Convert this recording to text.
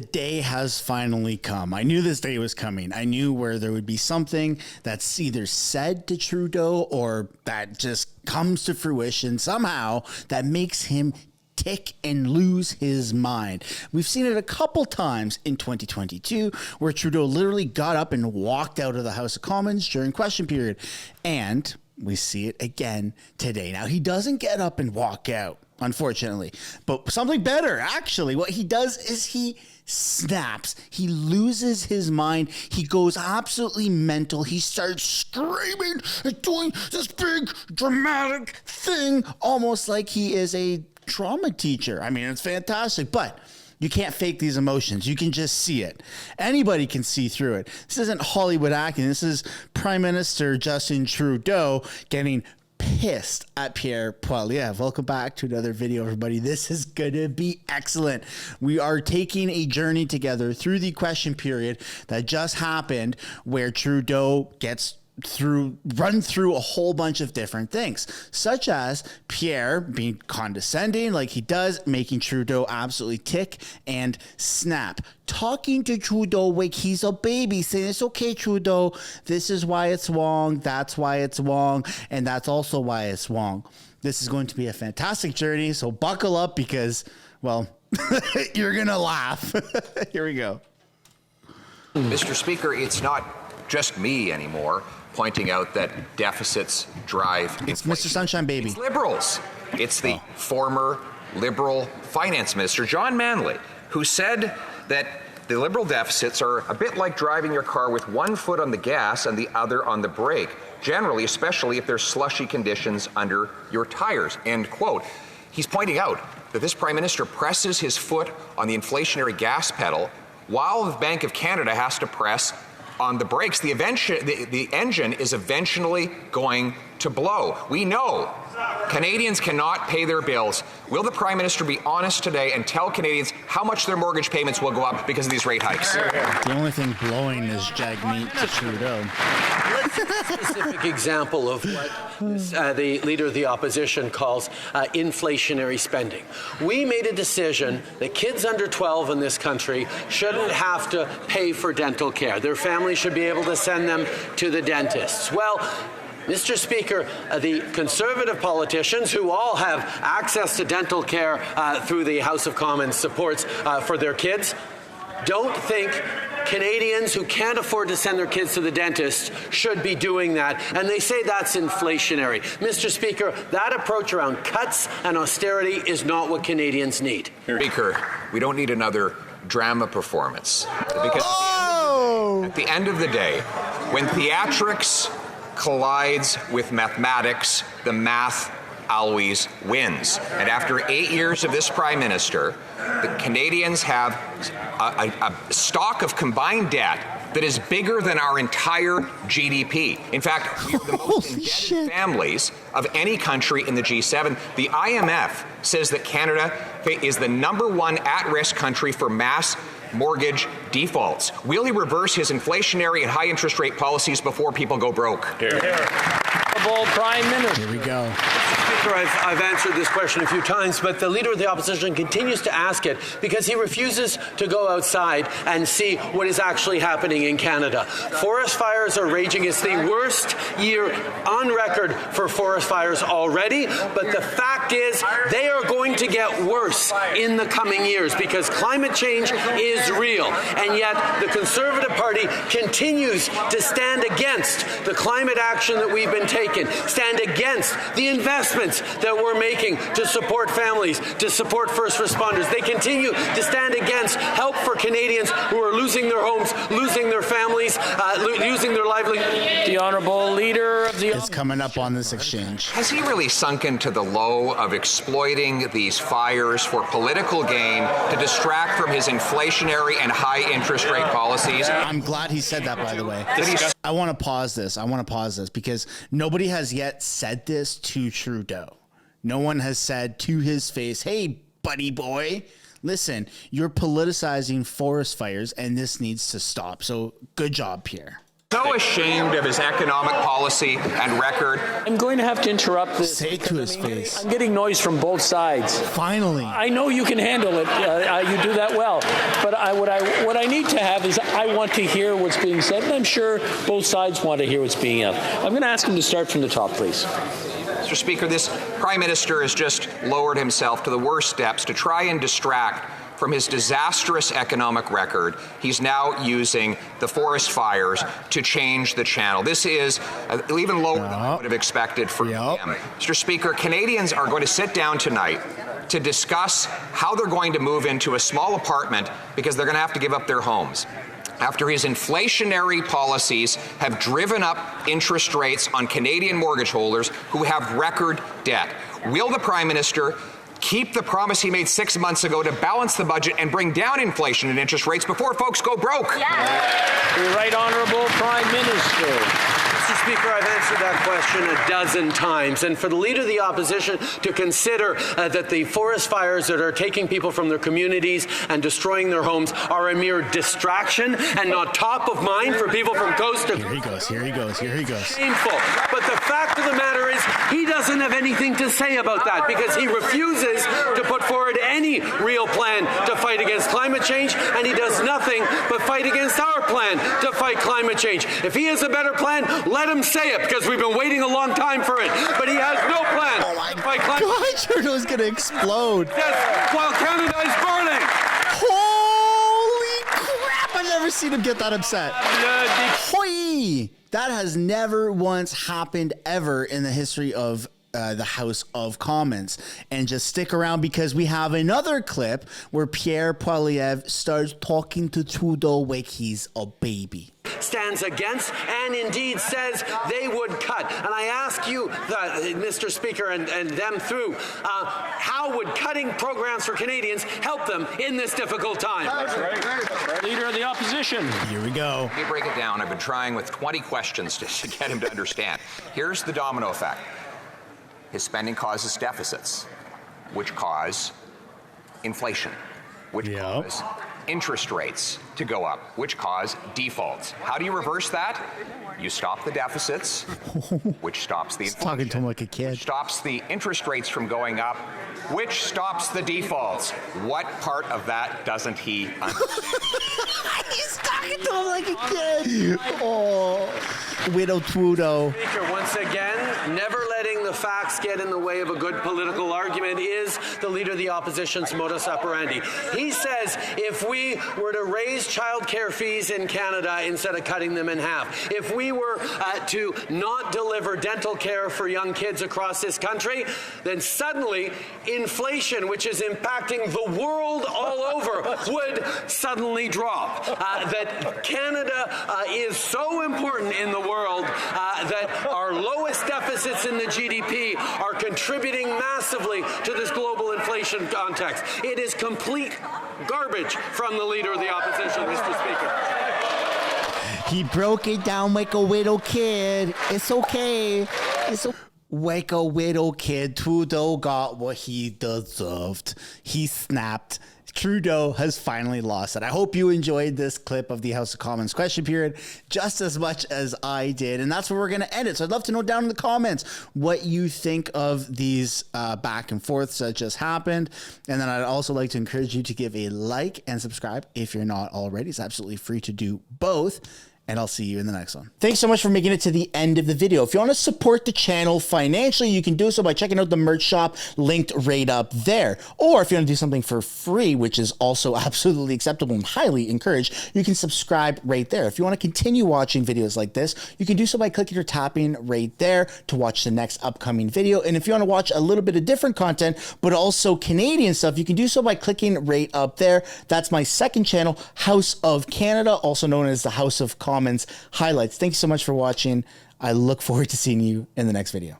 day has finally come. I knew this day was coming. I knew where there would be something that's either said to Trudeau or that just comes to fruition somehow that makes him tick and lose his mind. We've seen it a couple times in 2022 where Trudeau literally got up and walked out of the House of Commons during question period. And we see it again today. Now, he doesn't get up and walk out, unfortunately, but something better. Actually, what he does is he snaps. He loses his mind. He goes absolutely mental. He starts screaming and doing this big dramatic thing, almost like he is a trauma teacher. I mean, it's fantastic, but you can't fake these emotions. You can just see it. Anybody can see through it. This isn't Hollywood acting. This is Prime Minister Justin Trudeau getting pissed at Pierre Poilievre. Welcome back to another video, everybody. This is going to be excellent. We are taking a journey together through the question period that just happened where Trudeau gets run through a whole bunch of different things, such as Pierre being condescending like he does, making Trudeau absolutely tick and snap, talking to Trudeau like he's a baby, saying it's okay, Trudeau, this is why it's wrong, that's why it's wrong, and that's also why it's wrong. This is going to be a fantastic journey, so buckle up because, well, you're gonna laugh. Here we go. Mr. Speaker, it's not just me anymore pointing out that deficits drive inflation. It's Mr. Sunshine Baby. It's Liberals. It's the former Liberal Finance Minister, John Manley, who said that the Liberal deficits are a bit like driving your car with one foot on the gas and the other on the brake, generally, especially if there's slushy conditions under your tires, end quote. He's pointing out that this Prime Minister presses his foot on the inflationary gas pedal while the Bank of Canada has to press on the brakes. The engine is eventually going to blow. We know Canadians cannot pay their bills. Will the Prime Minister be honest today and tell Canadians how much their mortgage payments will go up because of these rate hikes? The only thing blowing is Jagmeet to Trudeau. Let's take a specific example of what the Leader of the Opposition calls inflationary spending. We made a decision that kids under 12 in this country shouldn't have to pay for dental care. Their families should be able to send them to the dentists. Well, Mr. Speaker, the Conservative politicians who all have access to dental care through the House of Commons supports for their kids don't think Canadians who can't afford to send their kids to the dentist should be doing that, and they say that's inflationary. Mr. Speaker, that approach around cuts and austerity is not what Canadians need. Speaker, we don't need another drama performance. Because at the end of the day, when theatrics collides with mathematics, the math always wins. And after 8 years of this Prime Minister, the Canadians have a stock of combined debt that is bigger than our entire GDP. In fact, we are the most indebted families of any country in the G7. The IMF says that Canada is the #1 at-risk country for mass mortgage defaults. Will he reverse his inflationary and high interest rate policies before people go broke? Here, here. Prime Minister. Here we go. Speaker, I've answered this question a few times, but the Leader of the Opposition continues to ask it because he refuses to go outside and see what is actually happening in Canada. Forest fires are raging. It's the worst year on record for forest fires already, but the fact is they are going to get worse in the coming years because climate change is real. And yet the Conservative Party continues to stand against the climate action that we've been taking, stand against the investments that we're making to support families, to support first responders. They continue to stand against help for Canadians who are losing their homes, losing their families, losing their livelihood. The Honourable Leader of the... It's coming up on this exchange. Has he really sunk into the low of exploiting these fires for political gain to distract from his inflationary and high interest rate policies? I'm glad he said that, by the way. I want to pause this. Because nobody has yet said this to Trudeau. No one has said to his face, hey, buddy boy, listen, you're politicizing forest fires and this needs to stop. So good job, Pierre. So ashamed of his economic policy and record. I'm going to have to interrupt this. Say it to his face. I'm getting noise from both sides. Finally. I know you can handle it. You do that well. But what I need to have is I want to hear what's being said, and I'm sure both sides want to hear what's being said. I'm going to ask him to start from the top, please. Mr. Speaker, this Prime Minister has just lowered himself to the worst steps to try and distract from his disastrous economic record. He's now using the forest fires to change the channel. This is even lower than I would have expected from him. Mr. Speaker, Canadians are going to sit down tonight to discuss how they're going to move into a small apartment because they're going to have to give up their homes after his inflationary policies have driven up interest rates on Canadian mortgage holders who have record debt. Will the Prime Minister keep the promise he made 6 months ago to balance the budget and bring down inflation and interest rates before folks go broke? The Right Honourable Prime Minister. Mr. Speaker, I've answered that question a dozen times. And for the Leader of the Opposition to consider that the forest fires that are taking people from their communities and destroying their homes are a mere distraction and not top of mind for people from coast to coast. Here he goes. Shameful. But the fact of the matter is he doesn't have anything to say about that because he refuses to put forward any real plan to fight against climate change, and he does nothing but fight against our plan to fight climate change. If he has a better plan, let him say it, because we've been waiting a long time for it. But he has no plan to fight climate change. God, Trudeau's gonna explode. Yes, while Canada is burning. Holy crap, I've never seen him get that upset. Hoi! That has never once happened ever in the history of the House of Commons. And just stick around because we have another clip where Pierre Poilievre starts talking to Trudeau like he's a baby. Stands against and indeed says they would cut. And I ask you, Mr. Speaker, and them through, how would cutting programs for Canadians help them in this difficult time? That's right. Leader of the Opposition. Here we go. Let me break it down. I've been trying with 20 questions to get him to understand. Here's the domino effect. His spending causes deficits, which cause inflation, which cause interest rates to go up, which cause defaults. How do you reverse that? You stop the deficits, which stops the inflation. Talking to him like a kid. Which stops the interest rates from going up, which stops the defaults. What part of that doesn't he understand? He's talking to him like a kid. Oh, Widow Trudeau. Speaker, once again, never letting the facts get in the way of a good political argument is the Leader of the Opposition's modus operandi. He says if we were to raise child care fees in Canada instead of cutting them in half, if we were to not deliver dental care for young kids across this country, then suddenly inflation, which is impacting the world all over, would suddenly drop. That Canada is so important in the world that our lowest deficits in the GDP are contributing massively to this global inflation context. It is complete garbage from the Leader of the Opposition, Mr. Speaker. He broke it down like a little kid. It's okay. Like a little kid. Trudeau got what he deserved. He snapped. Trudeau has finally lost it. I hope you enjoyed this clip of the House of Commons question period just as much as I did. And that's where we're going to end it. So I'd love to know down in the comments what you think of these back and forths that just happened. And then I'd also like to encourage you to give a like and subscribe if you're not already. It's absolutely free to do both. And I'll see you in the next one. Thanks so much for making it to the end of the video. If you want to support the channel financially, you can do so by checking out the merch shop linked right up there. Or if you want to do something for free, which is also absolutely acceptable and highly encouraged, you can subscribe right there. If you want to continue watching videos like this, you can do so by clicking or tapping right there to watch the next upcoming video. And if you want to watch a little bit of different content, but also Canadian stuff, you can do so by clicking right up there. That's my second channel, House of Canada, also known as the House of Commons Highlights. Thank you so much for watching. I look forward to seeing you in the next video.